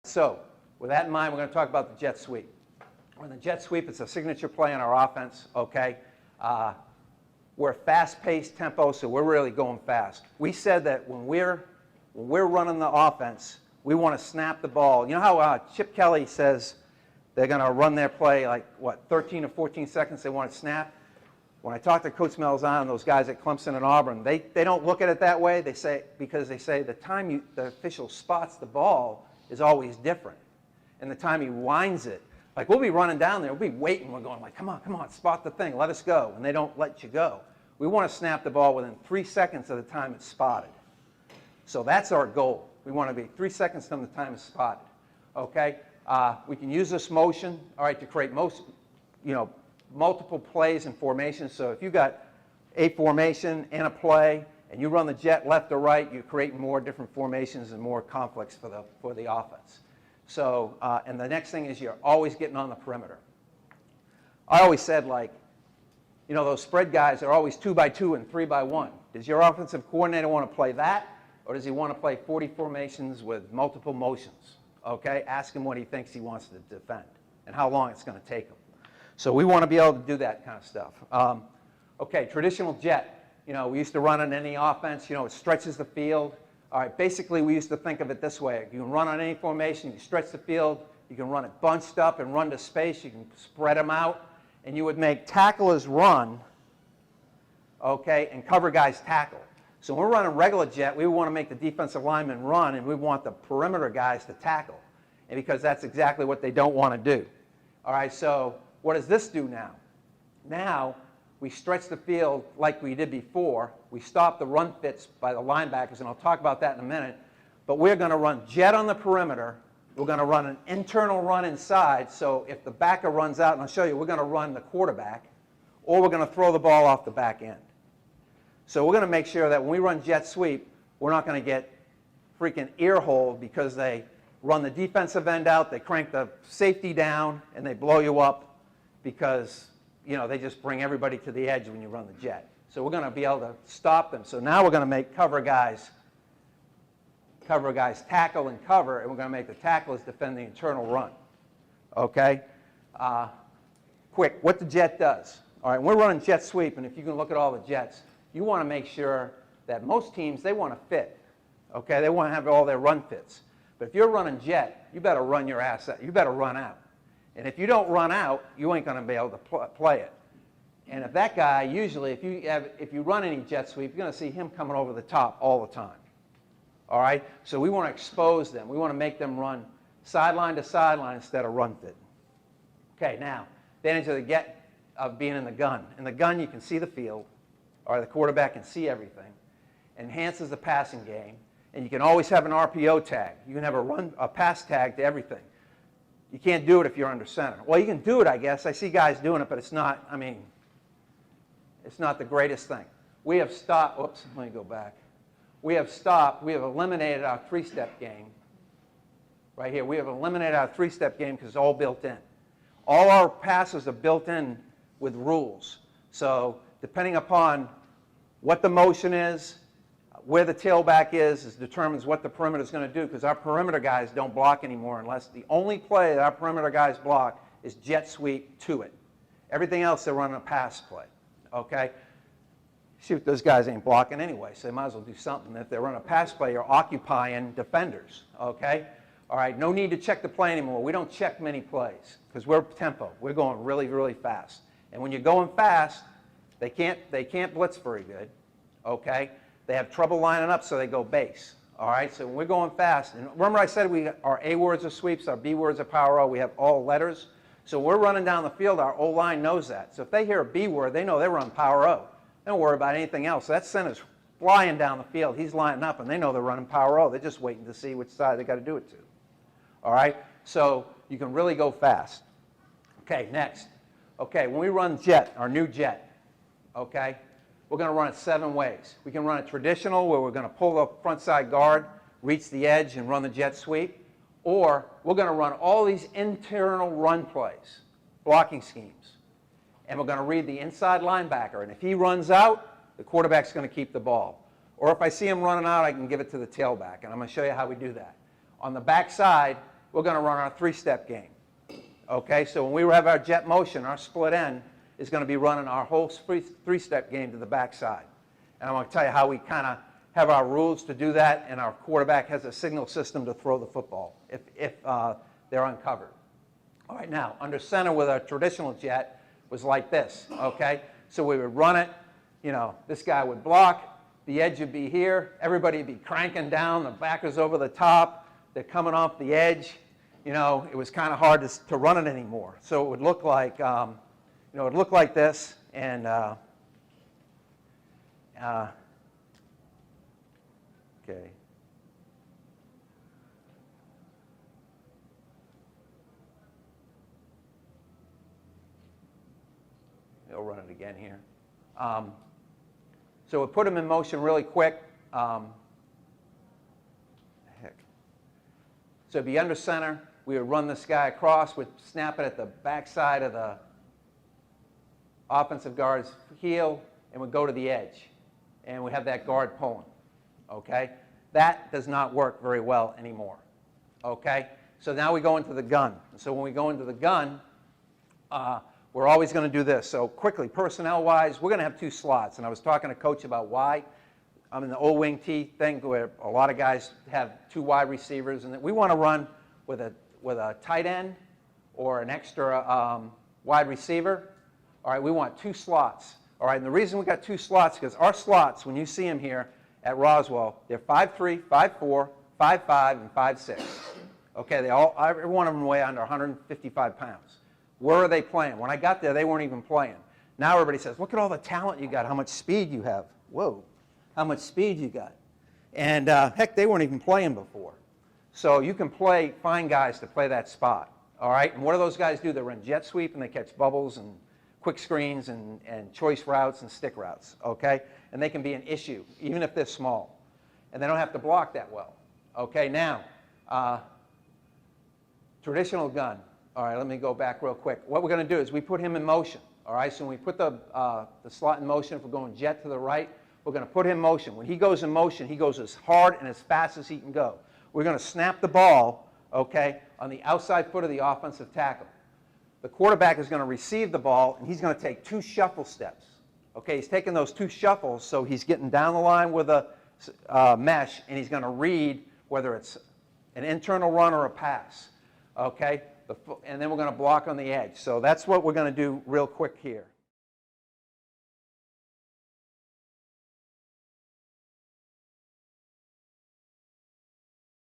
So with that in mind, we're going to talk about the jet sweep. When the jet sweep, it's a signature play in our offense, okay? We're fast-paced tempo, so we're really going fast. We said that when we're running the offense, we want to snap the ball. You know how Chip Kelly says they're going to run their play like, what, 13 or 14 seconds they want to snap? When I talk to Coach Malzahn and those guys at Clemson and Auburn, they don't look at it that way. They say, because they say the time the official spots the ball is always different. And the time he winds it, like we'll be running down there, we'll be waiting, we're going like, come on, spot the thing, let us go. And they don't let you go. We want to snap the ball within 3 seconds of the time it's spotted. So that's our goal. We want to be 3 seconds from the time it's spotted. Okay? We can use this motion, all right, to create multiple plays and formations. So if you got a formation and a play, and you run the jet left or right, you create more different formations and more conflicts for the offense. So, and the next thing is you're always getting on the perimeter. I always said, like, you know, those spread guys are always 2x2 and 3x1. Does your offensive coordinator want to play that, or does he want to play 40 formations with multiple motions? Okay, ask him what he thinks he wants to defend and how long it's going to take him. So we want to be able to do that kind of stuff. Okay, traditional jet. You know, we used to run on any offense. You know, it stretches the field. All right, basically we used to think of it this way. You can run on any formation. You stretch the field. You can run it bunched up and run to space. You can spread them out. And you would make tacklers run, okay, and cover guys tackle. So when we're running regular jet, we want to make the defensive linemen run, and we want the perimeter guys to tackle, and because that's exactly what they don't want to do. All right, so what does this do now? Now we stretch the field like we did before. We stop the run fits by the linebackers, and I'll talk about that in a minute. But we're going to run jet on the perimeter. We're going to run an internal run inside, so if the backer runs out, and I'll show you, we're going to run the quarterback, or we're going to throw the ball off the back end. So we're going to make sure that when we run jet sweep, we're not going to get freaking ear-holed because they run the defensive end out, they crank the safety down, and they blow you up because, you know, they just bring everybody to the edge when you run the jet. So we're going to be able to stop them. So now we're going to make cover guys tackle and cover, and we're going to make the tacklers defend the internal run. Okay? Quick, what the jet does. All right, we're running jet sweep, and if you can look at all the jets, you want to make sure that most teams, they want to fit. Okay? They want to have all their run fits. But if you're running jet, you better run your ass out. You better run out. And if you don't run out, you ain't going to be able to play it. And if that guy, usually, if you run any jet sweep, you're going to see him coming over the top all the time. All right? So we want to expose them. We want to make them run sideline to sideline instead of run fit. Okay, now, advantage of being in the gun. In the gun, you can see the field, or the quarterback can see everything. Enhances the passing game, and you can always have an RPO tag. You can have a pass tag to everything. You can't do it if you're under center. Well, you can do it, I guess. I see guys doing it, but it's not, I mean, it's not the greatest thing. We have stopped, whoops, let me go back. We have eliminated our three-step game. Right here, we have eliminated our three-step game because it's all built in. All our passes are built in with rules. So depending upon what the motion is, where the tailback is determines what the perimeter is going to do, because our perimeter guys don't block anymore unless the only play that our perimeter guys block is jet sweep to it. Everything else, they're running a pass play. Okay? Shoot, those guys ain't blocking anyway, so they might as well do something. If they run a pass play, you're occupying defenders. Okay? All right, no need to check the play anymore. We don't check many plays because we're tempo. We're going really, really fast. And when you're going fast, they can't blitz very good. Okay? They have trouble lining up, so they go base. All right, so when we're going fast, and remember I said our A words are sweeps, our B words are power O, we have all letters. So we're running down the field, our O-line knows that. So if they hear a B word, they know they run power O. They don't worry about anything else. So that center's flying down the field. He's lining up, and they know they're running power O. They're just waiting to see which side they got to do it to. All right, so you can really go fast. Okay, next. Okay, when we run jet, our new jet, okay, we're going to run it 7 ways. We can run it traditional, where we're going to pull the front side guard, reach the edge, and run the jet sweep. Or we're going to run all these internal run plays, blocking schemes. And we're going to read the inside linebacker. And if he runs out, the quarterback's going to keep the ball. Or if I see him running out, I can give it to the tailback. And I'm going to show you how we do that. On the back side, we're going to run our three-step game. Okay, so when we have our jet motion, our split end is going to be running our whole three-step game to the backside. And I'm going to tell you how we kind of have our rules to do that, and our quarterback has a signal system to throw the football if they're uncovered. All right, now, under center with our traditional jet was like this, okay? So we would run it, you know, this guy would block, the edge would be here, everybody would be cranking down, the backers over the top, they're coming off the edge. You know, it was kind of hard to run it anymore. So it would look like, you know, it would look like this, and okay. I'll run it again here. So we put them in motion really quick. So it'd be under center. We would run this guy across. We'd snap it at the backside of the offensive guard's heel, and we'd go to the edge. And we have that guard pulling. Okay? That does not work very well anymore. Okay? So now we go into the gun. So when we go into the gun, we're always going to do this. So quickly, personnel-wise, we're going to have two slots. And I was talking to Coach about why. I'm in the old wing T thing where a lot of guys have two wide receivers. And we want to run with a tight end or an extra wide receiver. All right, we want two slots. All right, and the reason we got two slots is because our slots, when you see them here at Roswell, they're 5'3", 5'4", 5'5", and 5'6". Okay, every one of them weigh under 155 pounds. Where are they playing? When I got there, they weren't even playing. Now everybody says, look at all the talent you got, how much speed you have. Whoa, how much speed you got. And heck, they weren't even playing before. So you can find guys to play that spot. All right, and what do those guys do? They run jet sweep and they catch bubbles and quick screens and choice routes and stick routes, okay? And they can be an issue, even if they're small. And they don't have to block that well. Okay, now, traditional gun. All right, let me go back real quick. What we're going to do is we put him in motion. All right, so when we put the slot in motion, if we're going jet to the right, we're going to put him in motion. When he goes in motion, he goes as hard and as fast as he can go. We're going to snap the ball, okay, on the outside foot of the offensive tackle. The quarterback is going to receive the ball, and he's going to take two shuffle steps. Okay, he's taking those two shuffles, so he's getting down the line with a mesh, and he's going to read whether it's an internal run or a pass. Okay, and then we're going to block on the edge. So that's what we're going to do real quick here.